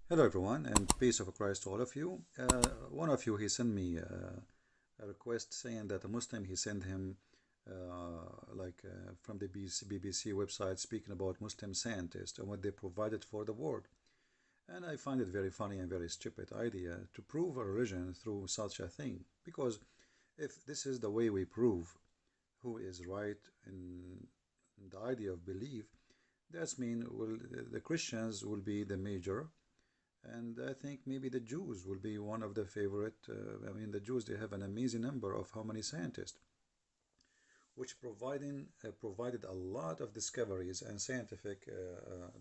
Hello everyone, and peace of Christ to all of you. One of you, he sent me a request saying that a Muslim, he sent him from the BBC website speaking about Muslim scientists and what they provided for the world. And I find it very funny and very stupid idea to prove a religion through such a thing. Because if this is the way we prove who is right in the idea of belief, that's mean the Christians will be the major, and I think maybe the Jews will be one of the favorite. The Jews, they have an amazing number of how many scientists, which provided a lot of discoveries and scientific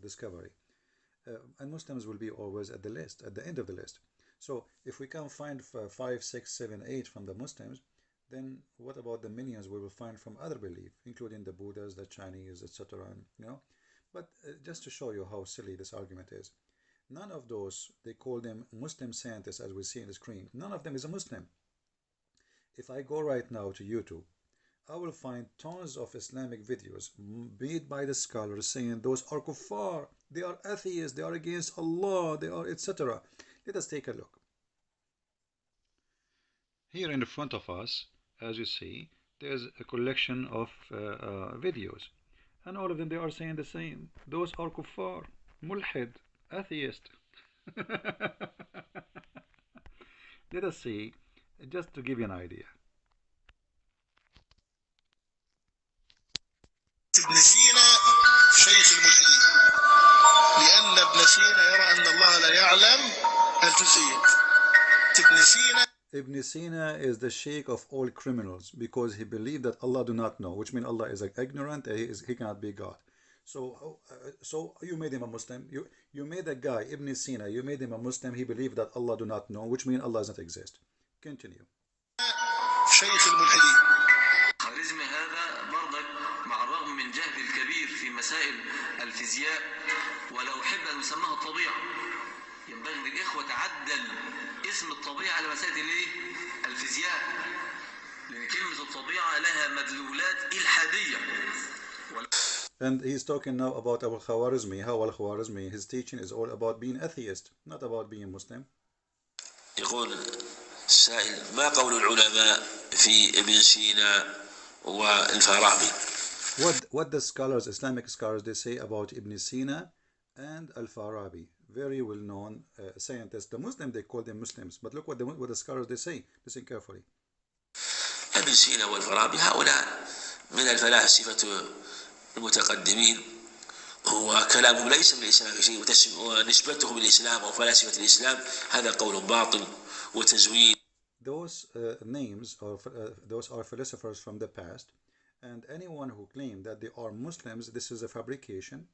discovery. And Muslims will be always at the list, at the end of the list. So if we can find 5, 6, 7, 8 from the Muslims, then what about the millions we will find from other belief, including the Buddhas, the Chinese, etc. But just to show you how silly this argument is, none of those, they call them Muslim scientists as we see on the screen, none of them is a Muslim. If I go right now to YouTube, I will find tons of Islamic videos made by the scholars saying those are kuffar, they are atheists, they are against Allah, they are etc. Let us take a look. Here in front of us, as you see, there's a collection of videos, and all of them, they are saying the same. Those are kuffar, mulhid, atheist. Let us see, just to give you an idea. ابن سينا شيخ الملحدين لأن ابن سينا يرى أن الله لا يعلم الجزئيات. Ibn Sina is the sheikh of all criminals because he believed that Allah do not know, which means Allah is ignorant, he cannot be God. So you made him a Muslim. You made a guy, Ibn Sina, you made him a Muslim. He believed that Allah do not know, which means Allah does not exist. Continue. شيخ الملحدين. خوارزمي هذا برضك مع الرغم من جهل الكبير في مسائل الفيزياء ولا أحب أن أسميها الطبيعة. ينبغي للإخوة تعدل اسم الطبيعة على مسائل الفيزياء، لأن كلمة الطبيعة لها مدلولات إلحادية. And he's talking now about Abu Khwarizmi, how Al-Khwarizmi, his teaching is all about being atheist, not about being Muslim. يقول السائل ما قول العلماء في ابن سينا والفارابي. What the scholars, Islamic scholars, they say about Ibn Sina and Al-Farabi, very well-known scientists. The Muslim, they call them Muslims, but look what the scholars they say. Listen carefully. ابن سينا والفارابي هؤلاء من الفلاسفة المتقدمين، هو كلامهم ليس من الإسلام شيء، ونسبتهم للإسلام أو فلاسفة الإسلام هذا قول باطل وتزويد. Those names or those are philosophers from the past, and anyone who claims that they are Muslims, this is a fabrication,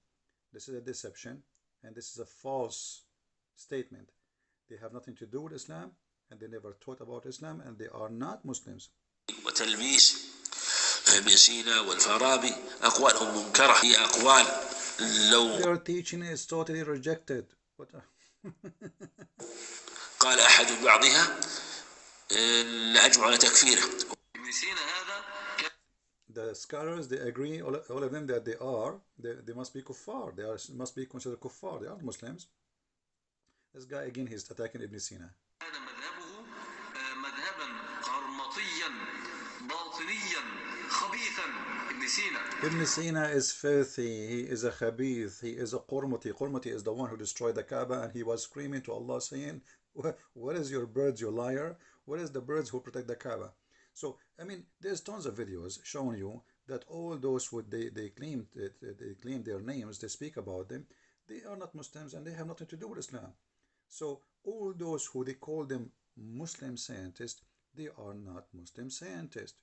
this is a deception, and this is a false statement. They have nothing to do with Islam, and they never taught about Islam, and they are not Muslims. وتلميس ابن سينا والفارابي أقوالهم منكرة، هي أقوال لو their teaching is totally rejected. قال أحد بعضها لأجمع على تكفيره. ابن سينا هذا The scholars, they agree, all of them, that they must be kuffar. They must be considered kuffar. They are Muslims. This guy again, he's attacking Ibn Sina. هذا مذهبه مذهبا قرمطيا باطنيا خبيثا. ابن سينا. Ibn Sina is filthy. He is a khabith. He is a qurmati. Qurmati is the one who destroyed the Kaaba, and he was screaming to Allah saying, "What is your birds, you liar? What is the birds who protect the Kaaba?" So, there's tons of videos showing you that all those who they claim their names, they speak about them, they are not Muslims and they have nothing to do with Islam. So, all those who they call them Muslim scientists, they are not Muslim scientists.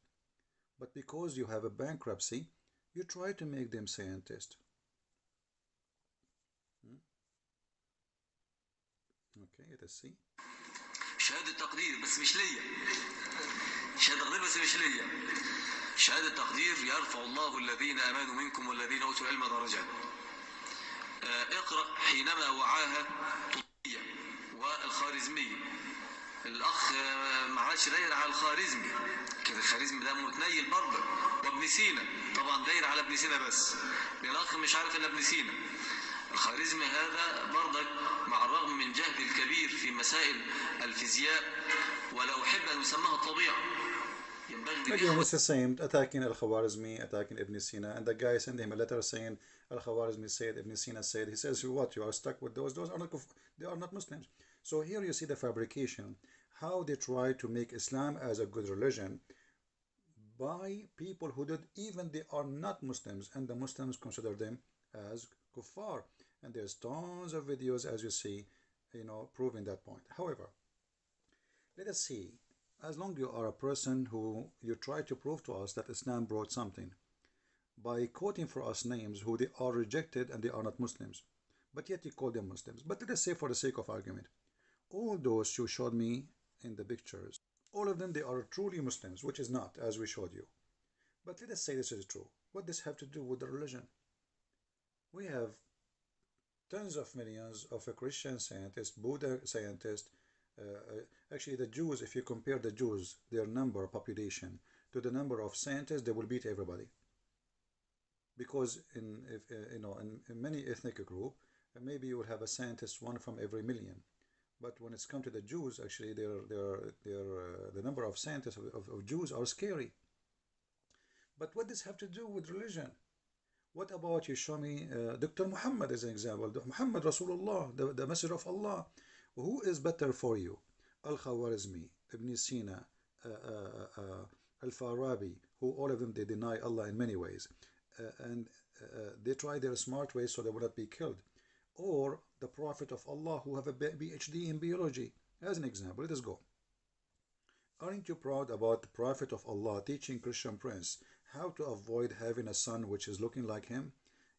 But because you have a bankruptcy, you try to make them scientists. Okay, let us see. شهادة تقدير بس مش ليا. شهادة تقدير بس مش ليا. شهادة تقدير يرفع الله الذين آمنوا منكم والذين أوتوا العلم درجات. اقرأ حينما وعاها طوطية والخارزمية. الأخ ما عادش داير على الخارزمي. كده الخارزمي ده متنيل برضه. وابن سينا طبعا داير على ابن سينا بس. الأخ مش عارف إلا ابن سينا. الخارزمي الخوارزمي هذا برضك مع الرغم من جهد الكبير في مسائل الفيزياء ولا أحب أن يسمىها الطبيعة. Again, it's the same, attacking Al-Khwarizmi, attacking Ibn Sina, and the guy sent him a letter saying Al-Khwarizmi said, Ibn Sina said. He says, what, you are stuck with those are not, they are not Muslims. So here you see the fabrication, how they try to make Islam as a good religion by people who did, even they are not Muslims, and the Muslims consider them as kuffar. And there's tons of videos, as you see, proving that point. However, let us see, as long as you are a person who you try to prove to us that Islam brought something by quoting for us names who they are rejected and they are not Muslims, but yet you call them Muslims. But let us say, for the sake of argument, all those you showed me in the pictures, all of them, they are truly Muslims, which is not, as we showed you. But let us say this is true. What does this have to do with the religion? We have tens of millions of Christian scientists, Buddha scientists. Actually, the Jews, if you compare the Jews, their number, population, to the number of scientists, they will beat everybody. Because in many ethnic group, maybe you will have a scientist, one from every million. But when it's come to the Jews, actually, the number of scientists of Jews are scary. But what does this have to do with religion? What about you show me Dr. Muhammad as an example? Muhammad Rasulullah, the Messenger of Allah. Who is better for you? Al-Khwarizmi, Ibn Sina, Al-Farabi, who all of them, they deny Allah in many ways. And they try their smart ways so they will not be killed. Or the Prophet of Allah who have a PhD in biology. As an example, let us go. Aren't you proud about the Prophet of Allah teaching Christian Prince how to avoid having a son which is looking like him?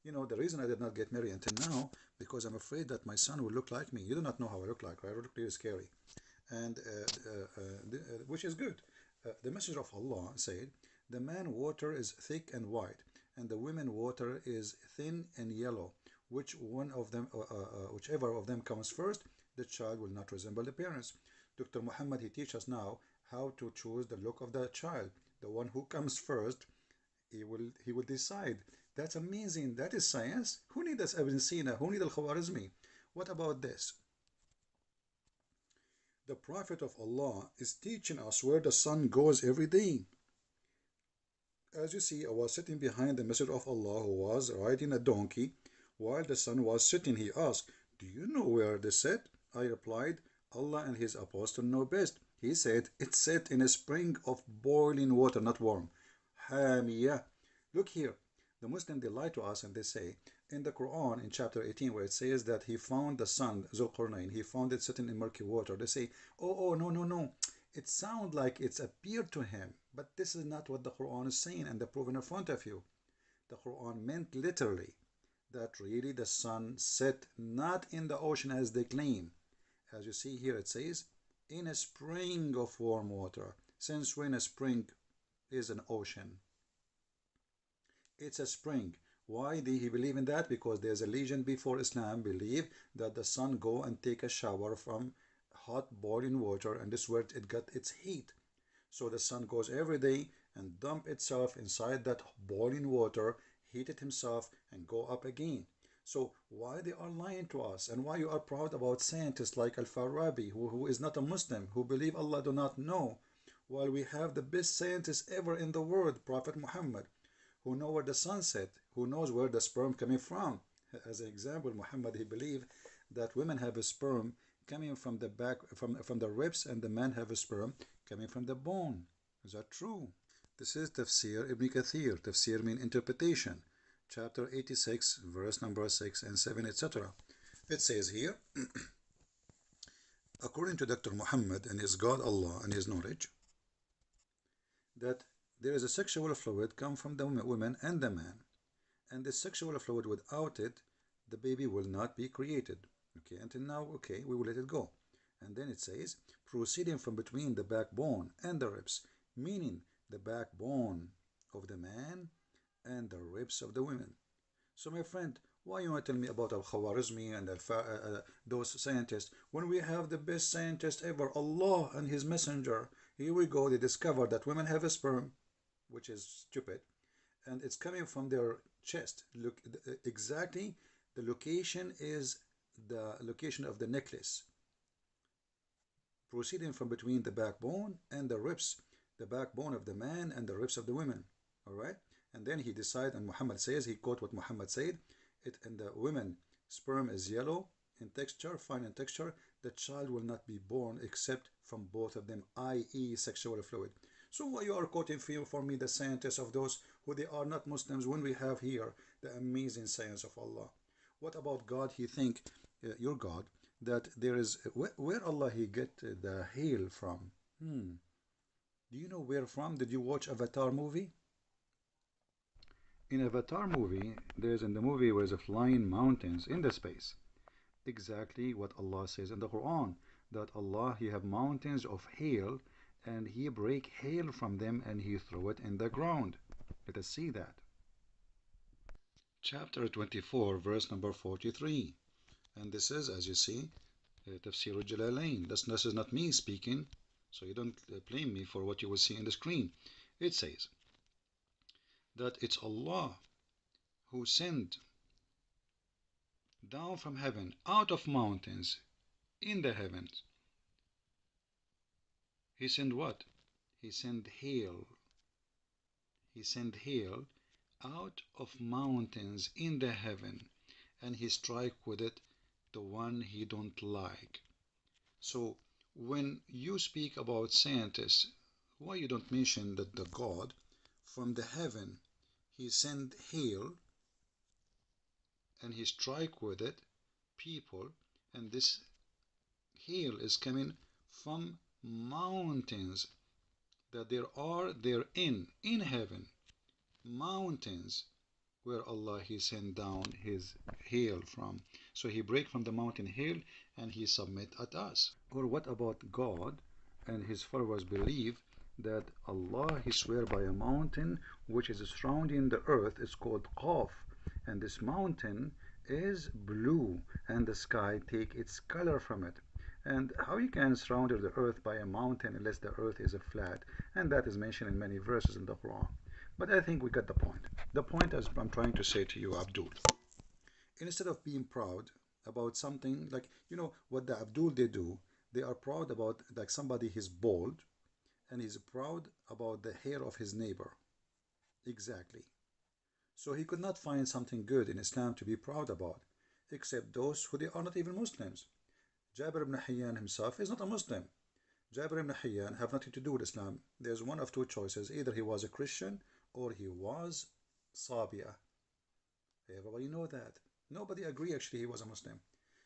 The reason I did not get married until now, because I'm afraid that my son will look like me. You do not know how I look like, right? I look really scary. And which is good. The Messenger of Allah said, the man water is thick and white, and the women water is thin and yellow. Whichever of them comes first, the child will not resemble the parents. Dr. Muhammad, he teaches us now how to choose the look of the child. The one who comes first, he will decide. That's amazing. That is science. Who needs Ibn Sina? Who needs Al-Khwarizmi? What about this? The Prophet of Allah is teaching us where the sun goes every day. As you see, I was sitting behind the Messenger of Allah who was riding a donkey while the sun was setting. He asked, do you know where they set? I replied, Allah and his apostle know best. He said, it's set in a spring of boiling water, not warm. Hamiyah. Look here. The Muslims, they lie to us and they say, in the Quran, in chapter 18, where it says that he found the sun, Zulqarnain, he found it sitting in murky water. They say, oh, no. It sounds like it's appeared to him. But this is not what the Quran is saying, and they're proving in front of you. The Quran meant literally that really the sun set not in the ocean as they claim. As you see here, it says, in a spring of warm water. Since when a spring is an ocean? It's a spring. Why did he believe in that? Because there's a legend before Islam believe that the sun go and take a shower from hot boiling water, and this is where it got its heat. So the sun goes every day and dump itself inside that boiling water, heat it himself, and go up again. So why they are lying to us, and why you are proud about scientists like Al-Farabi, who is not a Muslim, who believe Allah do not know, while we have the best scientists ever in the world, Prophet Muhammad, who know where the sun set, who knows where the sperm coming from. As an example, Muhammad, he believed that women have a sperm coming from the back, from the ribs, and the men have a sperm coming from the bone. Is that true? This is Tafsir Ibn Kathir. Tafsir means interpretation. Chapter 86, verse number 6 and 7, etc. It says here, according to Dr. Muhammad and his God Allah and his knowledge, that there is a sexual fluid come from the woman and the man, and the sexual fluid, without it, the baby will not be created. Okay, until now, okay, we will let it go. And then it says, proceeding from between the backbone and the ribs, meaning the backbone of the man and the ribs of the women. So my friend, why you want to tell me about Al-Khwarizmi and those scientists when we have the best scientist ever, Allah and his messenger? Here we go, they discover that women have a sperm, which is stupid, and it's coming from their chest. Look, exactly The location is the location of the necklace, proceeding from between the backbone and the ribs, the backbone of the man and the ribs of the women. All right, and then he decided, and Muhammad says, he quote what Muhammad said, it in the women sperm is yellow in texture, fine in texture. The child will not be born except from both of them, i.e. sexual fluid. So you are quoting for me the scientists of those who they are not Muslims, when we have here the amazing science of Allah. What about God? He think, your God, that there is, where Allah he get the hail from? Do you know where from? Did you watch Avatar movie? In Avatar movie, there's in the movie where there's flying mountains in the space. Exactly what Allah says in the Quran, that Allah he have mountains of hail, and he break hail from them and he throw it in the ground. Let us see that. Chapter 24, verse number 43. And this is, as you see, Tafsir al-Jalalain. This is not me speaking, so you don't blame me for what you will see in the screen. It says that it's Allah who sent down from heaven, out of mountains, in the heavens. He sent what? He sent hail. He sent hail out of mountains in the heaven, and he strike with it the one he don't like. So when you speak about scientists, why you don't mention that the God from the heaven he send hail and he strike with it people, and this hail is coming from mountains that there are there in heaven, mountains where Allah he sent down his hail from. So he break from the mountain hail and he submit at us. Or what about God and his followers believe that Allah he swear by a mountain which is surrounding the earth, it's called Qaf, and this mountain is blue and the sky take its color from it. And how you can surround the earth by a mountain unless the earth is a flat, and that is mentioned in many verses in the Quran. But I think we got the point. The point is I'm trying to say to you, Abdul, instead of being proud about something, like, you know what the Abdul they do, they are proud about, like, somebody is bald and he's proud about the hair of his neighbor. Exactly. So he could not find something good in Islam to be proud about, except those who they are not even Muslims. Jabir ibn Hayyan himself is not a Muslim. Jabir ibn Hayyan have nothing to do with Islam. There's one of two choices. Either he was a Christian or he was Sabia. Everybody know that. Nobody agree actually he was a Muslim.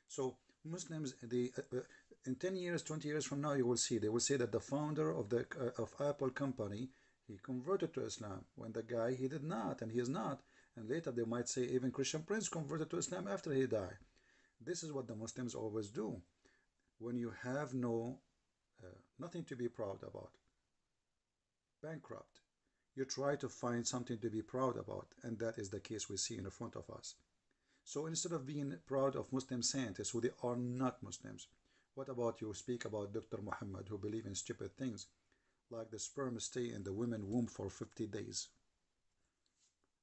So Muslims, in 10 years, 20 years from now, you will see, they will say that the founder of the of Apple company, he converted to Islam, when the guy, he did not, and he is not. And later they might say even Christian Prince converted to Islam after he died. This is what the Muslims always do. When you have nothing to be proud about, bankrupt, you try to find something to be proud about, and that is the case we see in front of us. So instead of being proud of Muslim scientists who they are not Muslims, what about you speak about Dr. Muhammad, who believe in stupid things like the sperm stay in the women's womb for 50 days?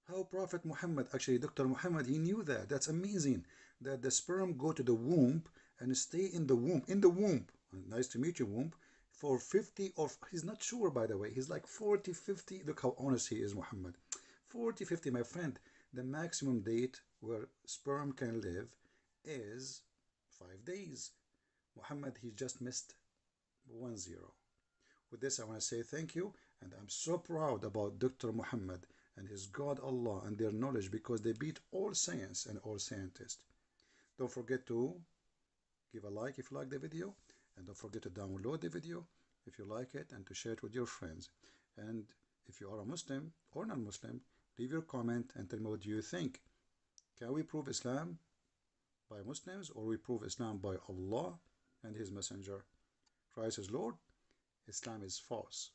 How Prophet Muhammad, actually Dr. Muhammad, he knew that. That's amazing, that the sperm go to the womb and stay in the womb, nice to meet you, womb, for 50, or he's not sure, by the way, he's like 40, 50, look how honest he is, Muhammad. 40, 50, my friend, the maximum date where sperm can live is 5 days. Muhammad, he just missed 1-0. With this, I want to say thank you, and I'm so proud about Dr. Muhammad and his God Allah and their knowledge, because they beat all science and all scientists. Don't forget to give a like if you like the video, and don't forget to download the video if you like it, and to share it with your friends. And if you are a Muslim or non-Muslim, leave your comment and tell me what you think. Can we prove Islam by Muslims, or we prove Islam by Allah and his messenger? Christ is Lord, Islam is false,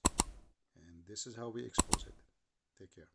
and this is how we expose it. Take care.